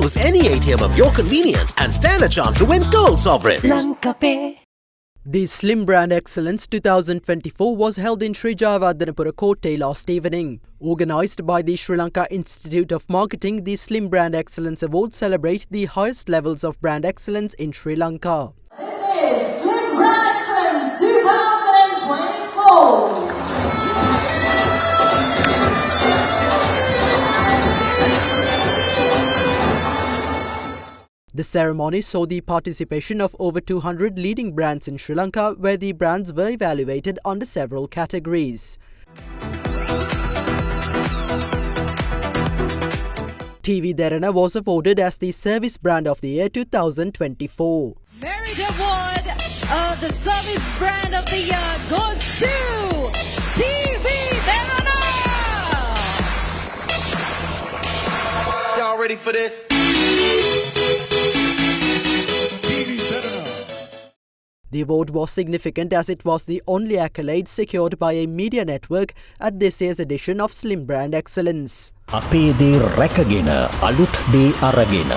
Choose any ATM of your convenience and stand a chance to win gold sovereigns. Lanka Pay. The Slim Brand Excellence 2024 was held in Sri Jayawardenepura Kotte last evening. Organised by the Sri Lanka Institute of Marketing, the Slim Brand Excellence Awards celebrate the highest levels of brand excellence in Sri Lanka. This is Slim Brand Excellence 2024. The ceremony saw the participation of over 200 leading brands in Sri Lanka, where the brands were evaluated under several categories. TV Derana was awarded as the Service Brand of the Year 2024. Merit Award of the Service Brand of the Year goes to TV Derana. Y'all ready for this? The award was significant as it was the only accolade secured by a media network at this year's edition of Slim Brand Excellence. අපේ දේ රැකගෙන අලුත් දේ අරගෙන